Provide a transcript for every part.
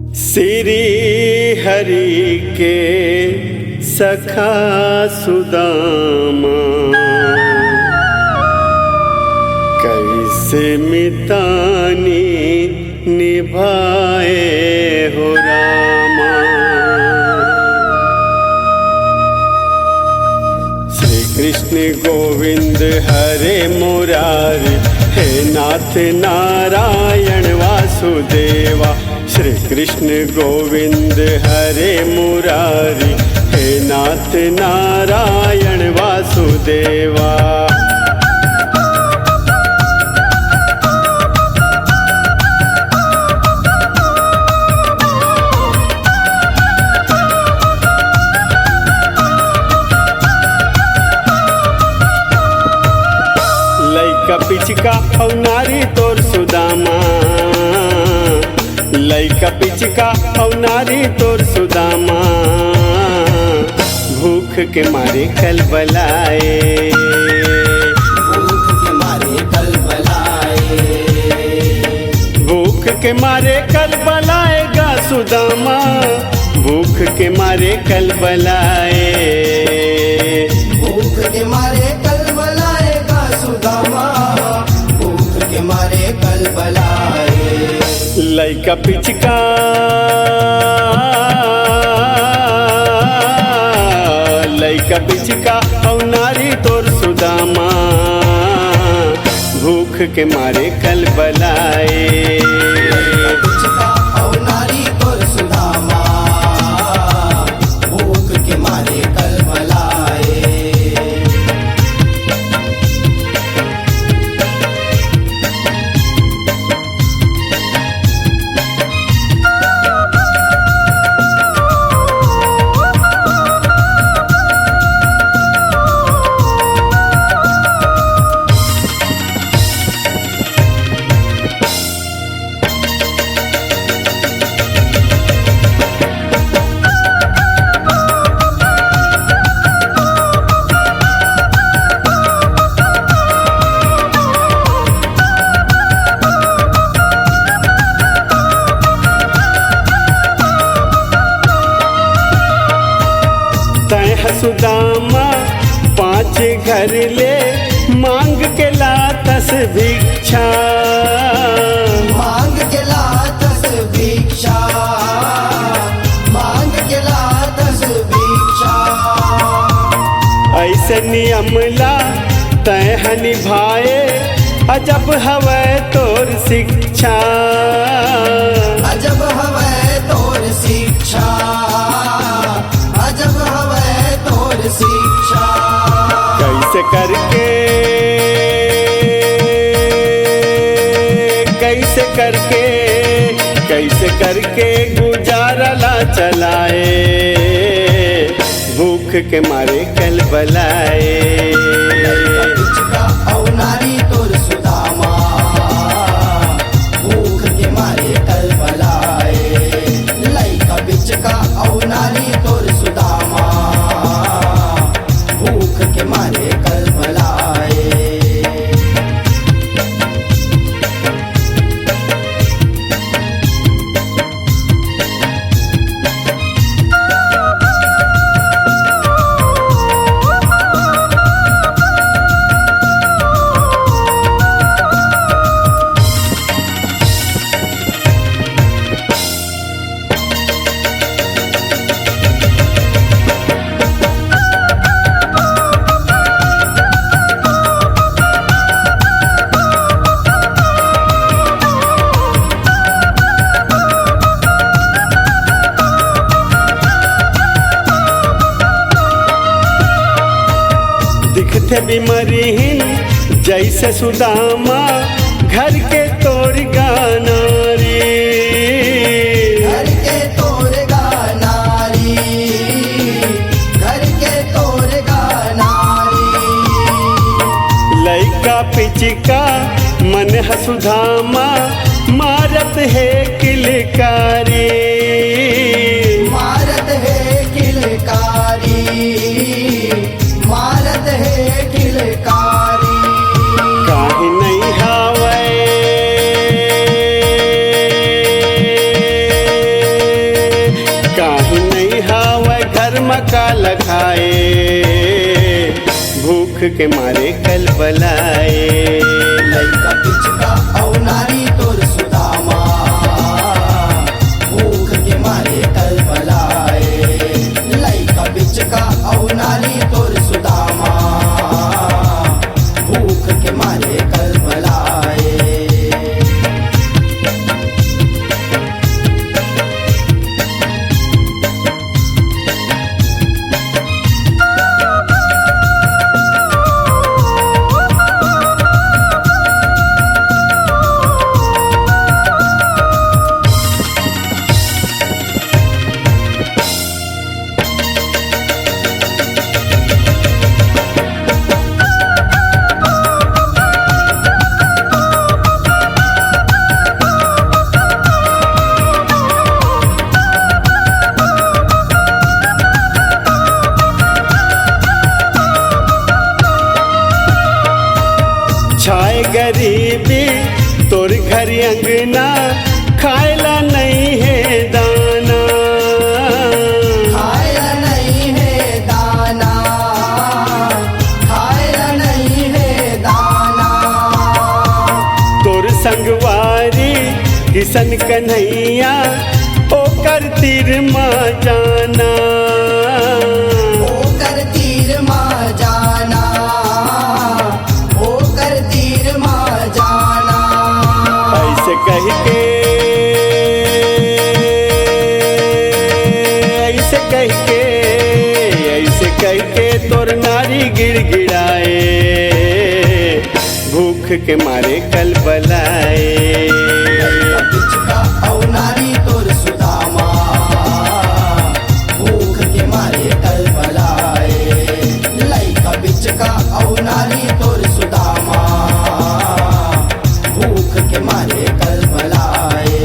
श्री हरि के सखा सुदामा कैसे मितानी निभाए हो रामा। श्री कृष्ण गोविंद हरे मुरारी हे नाथ नारायण वासुदेवा। श्री कृष्ण गोविंद हरे मुरारी हे नाथ नारायण वासुदेवा। लइका पिचका और नारी तोर सुदामा, लइका पिचका और नारी तोर सुदामा भूख के मारे कल बलाए, भूख के मारे कल बलाए, भूख के मारे कल बलाएगा सुदामा, भूख के मारे कल बलाए, भूख के मारे कल बलाएगा सुदामा, भूख के मारे कल बलाए। लइका पिचका लइका पिचका और नारी तोर सुदामा भूख के मारे कल बलाए, पिचका और नारी तोर सुदामा भूख के मारे कल बलाए। सुदामा पांच घर ले मांग के लातस भिक्षा, मांग के लातस भिक्षा, मांग के लातस भिक्षा। ऐसे नियमला तय निभाए अजब हवै तोर शिक्षा, अजब हवै तोर शिक्षा, अजब हवै तोर शिक्षा। कैसे करके कैसे करके कैसे करके गुजारा ला चलाए भूख के मारे कल बलाए। पिचका और नारी तोर सुदामा भूख के मारे कल बलाए। लइका पिचका और नारी तोर सुदामा भूख के मारे कल बलाए। दिखते बीमारीहीन जैसे सुदामा घर के तोड़ गानारी, घर के तोर गानारी, घर के तोर गानारी। लइका पिचका मन हसुधामा मारत है किलकारी, मारत है किलकारी, मारत है किलकारी। काहे नहीं हावै काला खाए, भूख के मारे कल बलाए। लइका पिचका औ नारी तोर सुदामा, भूख के मारे कल बलाए। लइका पिचका औ नारी तोर सुदामा, भूख के मारे कल बलाए। छाए गरीबी तोर घर अंगना, खायला नहीं है दाना। खाया नहीं है दाना, खाया नहीं है दाना। तोर संगवारी किशन कन्हैया, ओकर तीर माँ जाना। होकर तीर माँ जाना, होकर तीर माँ जाना। ऐसे कह के, ऐसे कह के, ऐसे कह के तोर नारी गिड़गिड़ाए, भूख के मारे कल बलाए। लइका पिचका औ नारी तोर सुदामा, भूख के मारे कल बलाए। लइका पिचका औ नारी तोर सुदामा, भूख के मारे कल बलाए।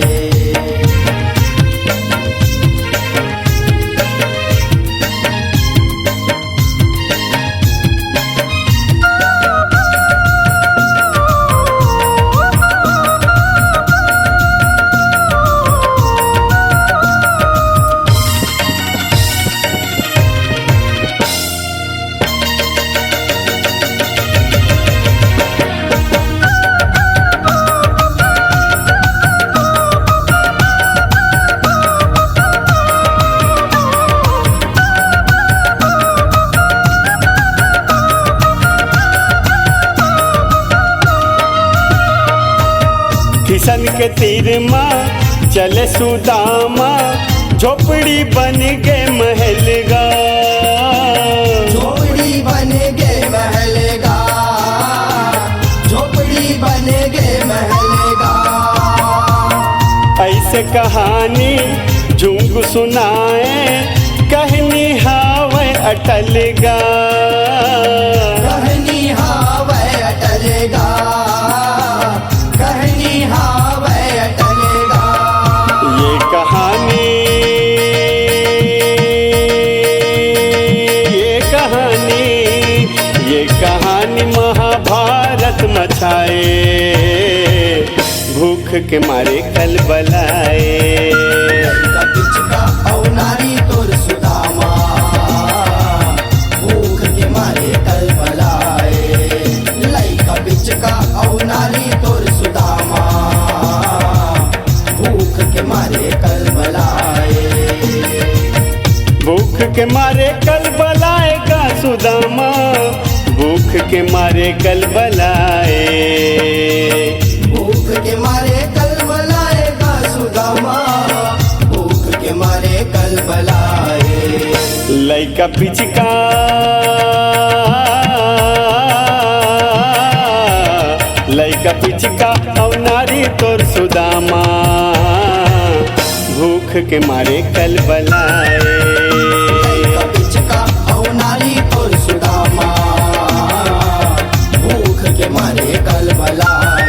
किशन के तीर माँ चले सुदामा, झोपड़ी बन गे महलगा। झोपड़ी बन गे महलगा, झोपड़ी बन गे महलगा। ऐसे कहानी झुंग सुनाए, कहनी हावे अटलगा। कहनी हावे अटलगा, कहनी हावे अटलगा। ये कहानी, ये कहानी, ये कहानी महाभारत मचाए, भूख के मारे कल बलाए। लइका पिचका औ नारी तोर सुदामा, भूख के मारे कल बलाए। लइका पिचका औ नारी तोर सुदामा, भूख के मारे कल बलाए। भूख के मारे कल बलाएगा सुदामा, भूख के मारे कल बलाए। भूख के मारे कल बलाएगा सुदामा, भूख के मारे कल बलाए। लइका पिचका, लइका पिचका औ नारी तोर सुदामा, भूख के मारे कल बलाए। लइका पिचका औ नारी तोर सुदामा, भूख के मारे कल बलाए।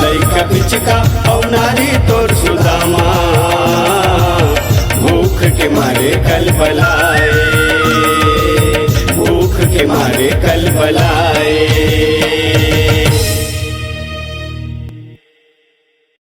लइका पिचका औ नारी तोर सुदामा, भूख के मारे कल बलाए, भूख के मारे कल बलाए।